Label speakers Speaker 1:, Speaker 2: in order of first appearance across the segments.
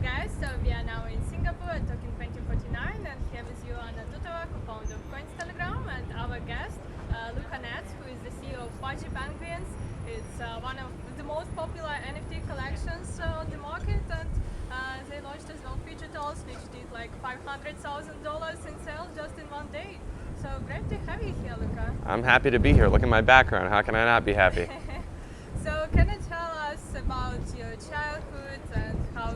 Speaker 1: guys, so we are now in Singapore at Token 2049 and here with you Anna Tutova, co-founder of Telegram, and our guest Luca Netz, who is the CEO of Pudgy Penguins. It's one of the most popular NFT collections on the market, and they launched as well feature tools which did like $500,000 in sales just in one day. So great to have you here, Luca.
Speaker 2: I'm happy to be here. Look at my background. How can I not be happy?
Speaker 1: So can you tell us about your childhood and how,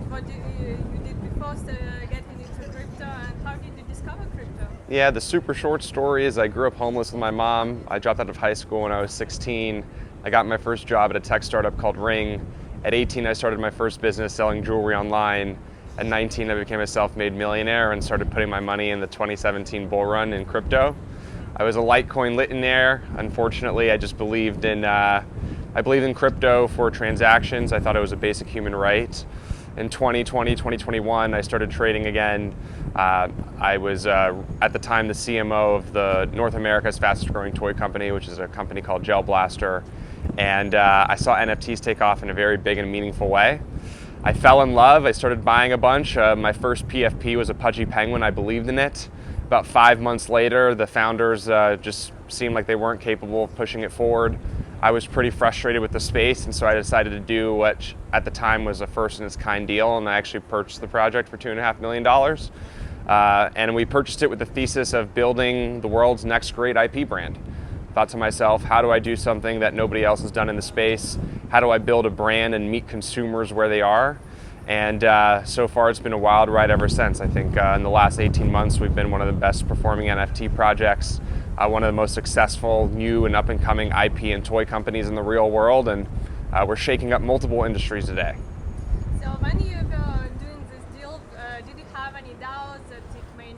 Speaker 1: what you did before getting into crypto, and how did you discover crypto?
Speaker 2: Yeah, the super short story is I grew up homeless with my mom. I dropped out of high school when I was 16. I got my first job at a tech startup called Ring. At 18, I started my first business selling jewelry online. At 19, I became a self-made millionaire and started putting my money in the 2017 bull run in crypto. I was a Litecoin litonaire. Unfortunately, I just believed in crypto for transactions. I thought it was a basic human right. In 2020, 2021, I started trading again. I was, at the time, the CMO of the North America's fastest growing toy company, which is a company called Gel Blaster. And I saw NFTs take off in a very big and meaningful way. I fell in love. I started buying a bunch. My first PFP was a Pudgy Penguin. I believed in it. About 5 months later, the founders just seemed like they weren't capable of pushing it forward. I was pretty frustrated with the space, and so I decided to do what at the time was a first in its kind deal, and I actually purchased the project for $2.5 million. And we purchased it with the thesis of building the world's next great IP brand. Thought to myself, how do I do something that nobody else has done in the space? How do I build a brand and meet consumers where they are? And so far it's been a wild ride ever since. I think in the last 18 months we've been one of the best performing NFT projects, one of the most successful new and up and coming IP and toy companies in the real world, and we're shaking up multiple industries today.
Speaker 1: So when you were doing this deal, did you have any doubts that it may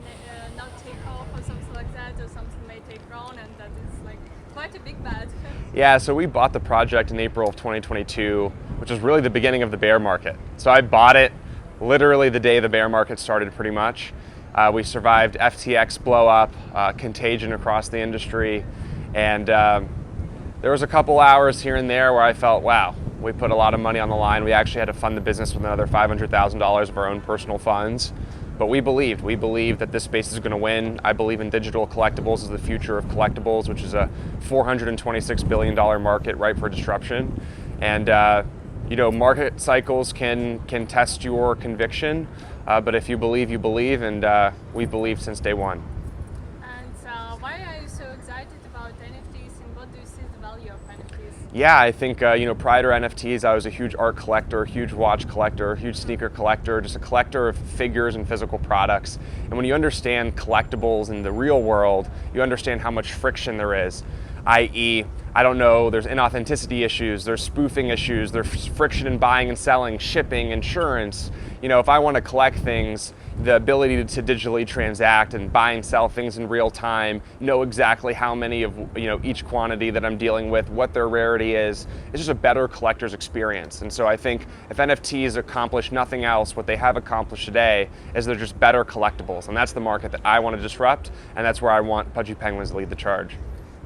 Speaker 1: not take off or something like that, or something may take wrong, and that it's like quite a big bet?
Speaker 2: Yeah, so we bought the project in April of 2022, which was really the beginning of the bear market. So I bought it literally the day the bear market started, pretty much. We survived FTX blow up, contagion across the industry, and there was a couple hours here and there where I felt, wow, we put a lot of money on the line. We actually had to fund the business with another $500,000 of our own personal funds. But we believed that this space is going to win. I believe in digital collectibles as the future of collectibles, which is a $426 billion market ripe for disruption. And market cycles can test your conviction, but if you believe, you believe, and we've believed since day one.
Speaker 1: And why are you so excited about NFTs, and what do you see the value of NFTs?
Speaker 2: Yeah, I think, prior to NFTs, I was a huge art collector, huge watch collector, huge sneaker collector, just a collector of figures and physical products. And when you understand collectibles in the real world, you understand how much friction there is, i.e., I don't know, there's inauthenticity issues, there's spoofing issues, there's friction in buying and selling, shipping, insurance. If I want to collect things, the ability to digitally transact and buy and sell things in real time, know exactly how many of each quantity that I'm dealing with, what their rarity is, it's just a better collector's experience. And so I think if NFTs accomplish nothing else, what they have accomplished today is they're just better collectibles, and that's the market that I want to disrupt, and that's where I want Pudgy Penguins to lead the charge.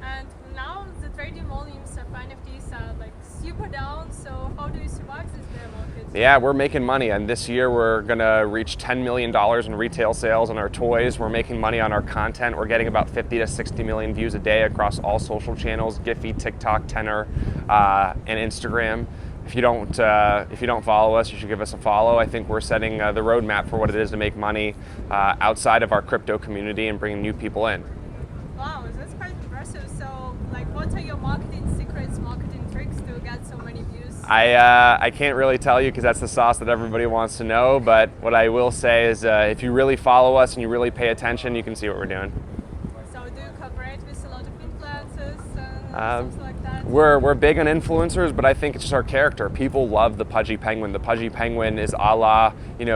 Speaker 1: And now the trading volumes of NFTs are super down, so how do you survive this bear market?
Speaker 2: Yeah, we're making money, and this year we're gonna reach $10 million in retail sales on our toys. We're making money on our content. We're getting about 50 to 60 million views a day across all social channels, Giphy, TikTok, Tenor, and Instagram. If you don't follow us, you should give us a follow. I think we're setting the roadmap for what it is to make money outside of our crypto community and bringing new people in.
Speaker 1: Wow, that's quite impressive. So, what are your marketing secrets, marketing tricks to get so many views?
Speaker 2: I can't really tell you because that's the sauce that everybody wants to know, but what I will say is if you really follow us and you really pay attention, you can see what we're doing.
Speaker 1: So do you cooperate with a lot of influencers and something like that?
Speaker 2: We're big on influencers, but I think it's just our character. People love the Pudgy Penguin. The Pudgy Penguin is a la,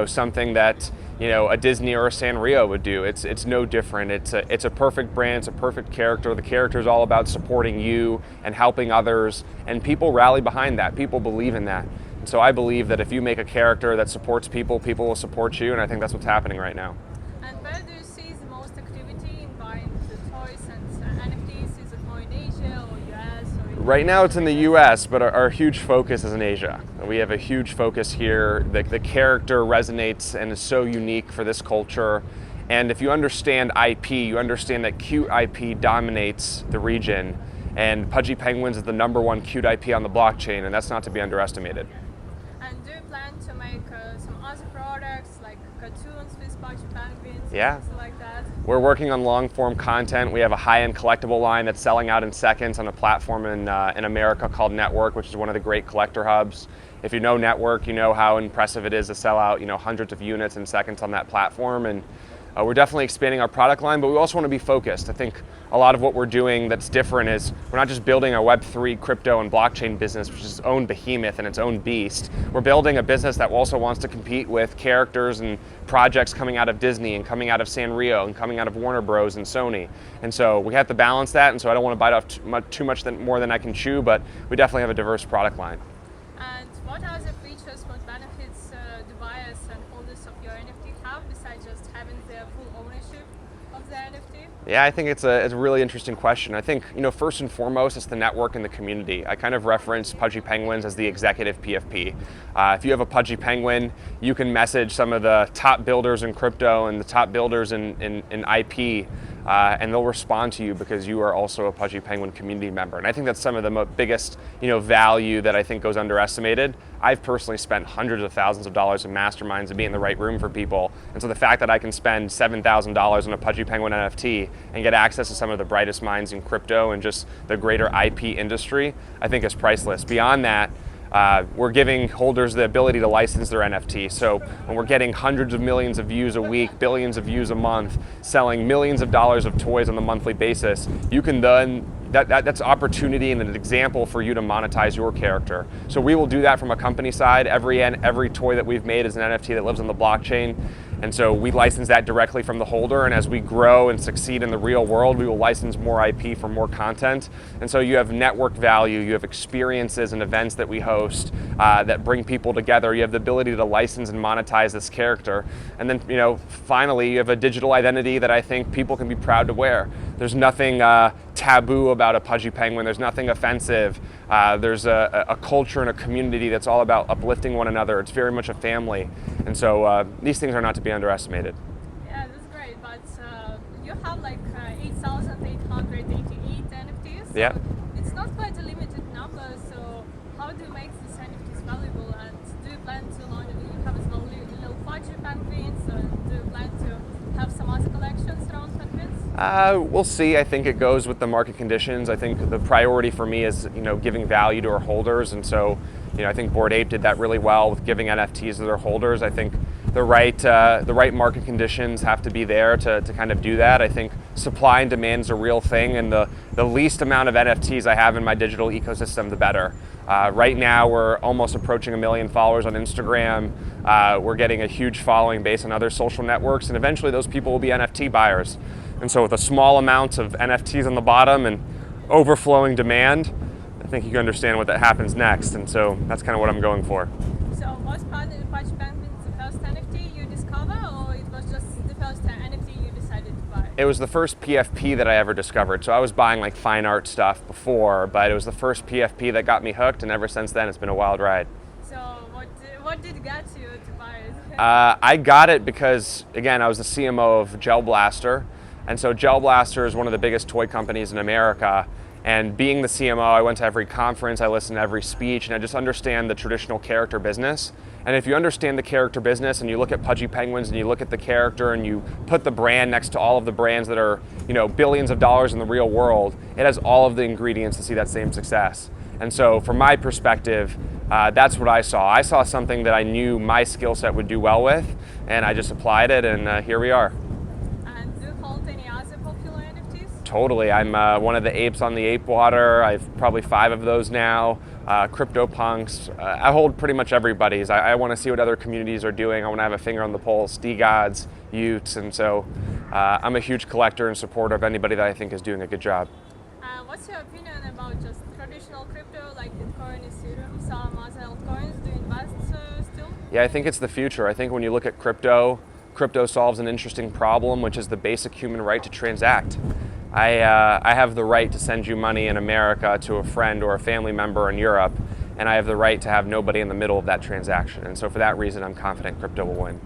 Speaker 2: something that a Disney or a Sanrio would do. It's no different. It's a perfect brand. It's a perfect character. The character is all about supporting you and helping others, and people rally behind that. People believe in that. And so I believe that if you make a character that supports people, people will support you, and I think that's what's happening right now.
Speaker 1: And where do you see the most activity in buying the toys and NFTs? Is it more in Asia or US? Or
Speaker 2: Right now it's in the US, but our huge focus is in Asia. We have a huge focus here. The character resonates and is so unique for this culture. And if you understand IP, you understand that cute IP dominates the region. And Pudgy Penguins is the #1 cute IP on the blockchain, and that's not to be underestimated.
Speaker 1: And do you plan to make some other products like cartoons with Pudgy Penguins?
Speaker 2: Yeah.
Speaker 1: Things like that?
Speaker 2: We're working on long-form content. We have a high-end collectible line that's selling out in seconds on a platform in America called Network, which is one of the great collector hubs. If you know Network, you know how impressive it is to sell out, hundreds of units in seconds on that platform. And we're definitely expanding our product line, but we also want to be focused. I think a lot of what we're doing that's different is we're not just building a Web3 crypto and blockchain business, which is its own behemoth and its own beast. We're building a business that also wants to compete with characters and projects coming out of Disney and coming out of Sanrio and coming out of Warner Bros. And Sony. And so we have to balance that, and so I don't want to bite off too much more than I can chew, but we definitely have a diverse product line.
Speaker 1: And what are the features, what benefits do buyers and holders of your NFT have besides just having their full ownership of the NFT?
Speaker 2: Yeah, I think it's a really interesting question. I think, first and foremost, it's the network and the community. I kind of reference Pudgy Penguins as the executive PFP. If you have a Pudgy Penguin, you can message some of the top builders in crypto and the top builders in IP, and they'll respond to you because you are also a Pudgy Penguin community member. And I think that's some of the biggest, value that I think goes underestimated. I've personally spent hundreds of thousands of dollars in masterminds to be in the right room for people. And so the fact that I can spend $7,000 on a Pudgy Penguin NFT and get access to some of the brightest minds in crypto and just the greater IP industry, I think is priceless. Beyond that, we're giving holders the ability to license their NFT. So when we're getting hundreds of millions of views a week, billions of views a month, selling millions of dollars of toys on a monthly basis, you can then that's opportunity and an example for you to monetize your character. So we will do that from a company side. Every toy that we've made is an NFT that lives on the blockchain. And so we license that directly from the holder, and as we grow and succeed in the real world, we will license more IP for more content. And so you have network value, you have experiences and events that we host that bring people together. You have the ability to license and monetize this character. And then, finally, you have a digital identity that I think people can be proud to wear. There's nothing taboo about a Pudgy Penguin. There's nothing offensive. There's a culture and a community that's all about uplifting one another. It's very much a family. And so these things are not to be underestimated.
Speaker 1: Yeah, that's great. But you have like 8,888 NFTs. So
Speaker 2: yeah.
Speaker 1: It's not quite a limited number. So how do you make these NFTs valuable? And do you plan to launch? You have as well little Pudgy Penguins. Do you plan to have some other collections around penguins?
Speaker 2: We'll see. I think it goes with the market conditions. I think the priority for me is, giving value to our holders, and so, I think Bored Ape did that really well with giving NFTs to their holders. I think the right market conditions have to be there to kind of do that. I think supply and demand is a real thing, and the least amount of NFTs I have in my digital ecosystem, the better. Right now, we're almost approaching 1 million followers on Instagram. We're getting a huge following base on other social networks, and eventually those people will be NFT buyers. And so with a small amount of NFTs on the bottom and overflowing demand, I think you can understand what that happens next. And so that's kind of what I'm going for.
Speaker 1: So was Pudgy Penguins the first NFT you discovered, or it was just the first NFT you decided to buy?
Speaker 2: It was the first PFP that I ever discovered. So I was buying like fine art stuff before, but it was the first PFP that got me hooked, and ever since then it's been a wild ride.
Speaker 1: So what did get you to buy it?
Speaker 2: I got it because, again, I was the CMO of Gel Blaster. And so Gel Blaster is one of the biggest toy companies in America. And being the CMO, I went to every conference, I listened to every speech, and I just understand the traditional character business. And if you understand the character business and you look at Pudgy Penguins and you look at the character and you put the brand next to all of the brands that are, billions of dollars in the real world, it has all of the ingredients to see that same success. And so from my perspective, that's what I saw. I saw something that I knew my skill set would do well with, and I just applied it, and here we are. Totally. I'm one of the apes on the ape water. I've probably 5 of those now. CryptoPunks. I hold pretty much everybody's. I want to see what other communities are doing. I want to have a finger on the pulse. Gods, Utes, and so I'm a huge collector and supporter of anybody that I think is doing a good job.
Speaker 1: What's your opinion about just traditional crypto like Bitcoin, Ethereum, some other altcoins? Do you invest still?
Speaker 2: Yeah, I think it's the future. I think when you look at crypto solves an interesting problem, which is the basic human right to transact. I have the right to send you money in America to a friend or a family member in Europe, and I have the right to have nobody in the middle of that transaction. And so for that reason, I'm confident crypto will win.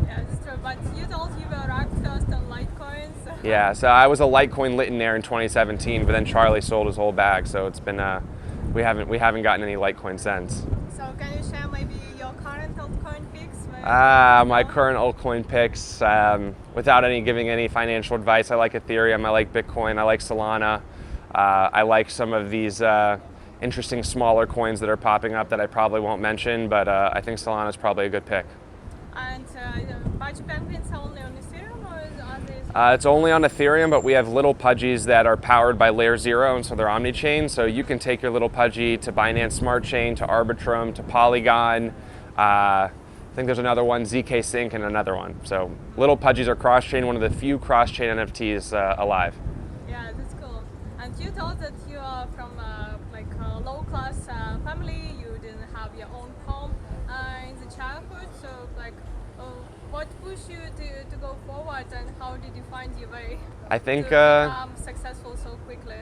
Speaker 1: Yeah, it's true. But you told you were ranked first on Litecoin.
Speaker 2: Yeah, so I was a Litecoin millionaire in 2017, but then Charlie sold his whole bag, so it's been we haven't gotten any Litecoin since.
Speaker 1: So can you share maybe your current altcoin picks?
Speaker 2: My current altcoin picks, without giving any financial advice, I like Ethereum, I like Bitcoin, I like Solana, I like some of these interesting smaller coins that are popping up that I probably won't mention, but I think Solana is probably a good pick.
Speaker 1: And Pudgy Penguins are only on Ethereum, or are they?
Speaker 2: It's only on Ethereum, but we have little Pudgies that are powered by Layer 0, and so they're omni-chain. So you can take your little Pudgy to Binance Smart Chain, to Arbitrum, to Polygon. I think there's another one, ZK Sync, and another one. So little Pudgies are cross-chain, one of the few cross-chain NFTs alive.
Speaker 1: Yeah, that's cool. And you told that you are from like a low-class family. You didn't have your own home in the childhood. So like, what pushed you to go forward, and how did you find your way
Speaker 2: I think,
Speaker 1: to become successful so quickly?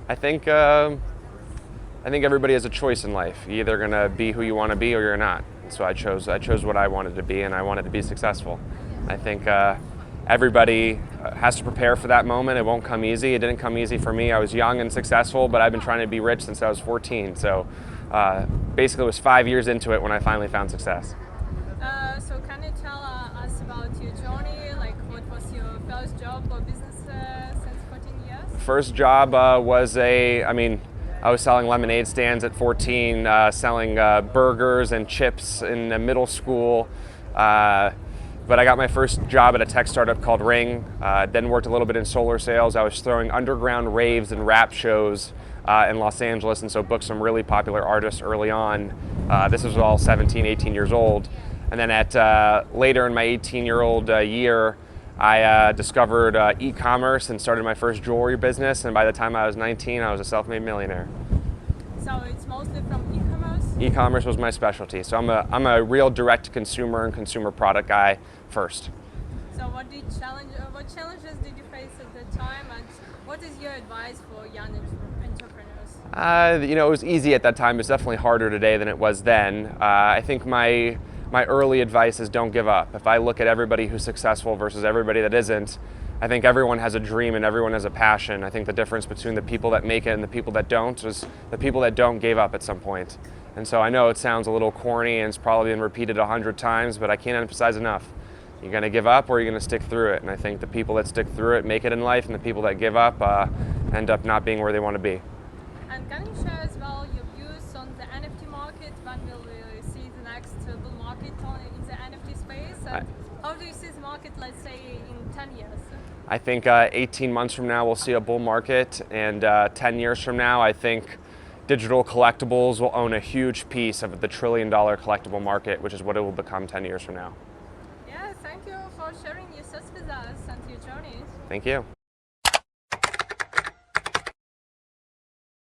Speaker 2: I think everybody has a choice in life. You're either gonna be who you want to be, or you're not. So I chose what I wanted to be, and I wanted to be successful. I think everybody has to prepare for that moment. It won't come easy. It didn't come easy for me. I was young and successful, but I've been trying to be rich since I was 14. So basically, it was 5 years into it when I finally found success.
Speaker 1: So can you tell us about your journey? Like, what was your first job or business since 14 years?
Speaker 2: First job was I was selling lemonade stands at 14, selling burgers and chips in middle school. But I got my first job at a tech startup called Ring, then worked a little bit in solar sales. I was throwing underground raves and rap shows in Los Angeles, and so booked some really popular artists early on. This was all 17, 18 years old. And then later in my 18-year-old year, I discovered e-commerce and started my first jewelry business, and by the time I was 19, I was a self-made millionaire.
Speaker 1: So it's mostly from e-commerce?
Speaker 2: E-commerce was my specialty, so I'm a real direct-to-consumer and consumer product guy first.
Speaker 1: So what challenges did you face at that time, and what is your advice for young entrepreneurs?
Speaker 2: It was easy at that time. It's definitely harder today than it was then. I think my early advice is don't give up. If I look at everybody who's successful versus everybody that isn't, I think everyone has a dream and everyone has a passion. I think the difference between the people that make it and the people that don't is the people that don't gave up at some point. And so I know it sounds a little corny and it's probably been repeated 100 times, but I can't emphasize enough. You're going to give up or you're going to stick through it. And I think the people that stick through it make it in life, and the people that give up end up not being where they want to be.
Speaker 1: And can you share as well your views on the NFT market? When will we see the next bull market in the NFT space? And how do you see the market, let's say, in 10 years?
Speaker 2: I think 18 months from now we'll see a bull market, and 10 years from now I think digital collectibles will own a huge piece of the $1 trillion collectible market, which is what it will become 10 years from now.
Speaker 1: Yeah, thank you for sharing your thoughts with us and your journey.
Speaker 2: Thank you.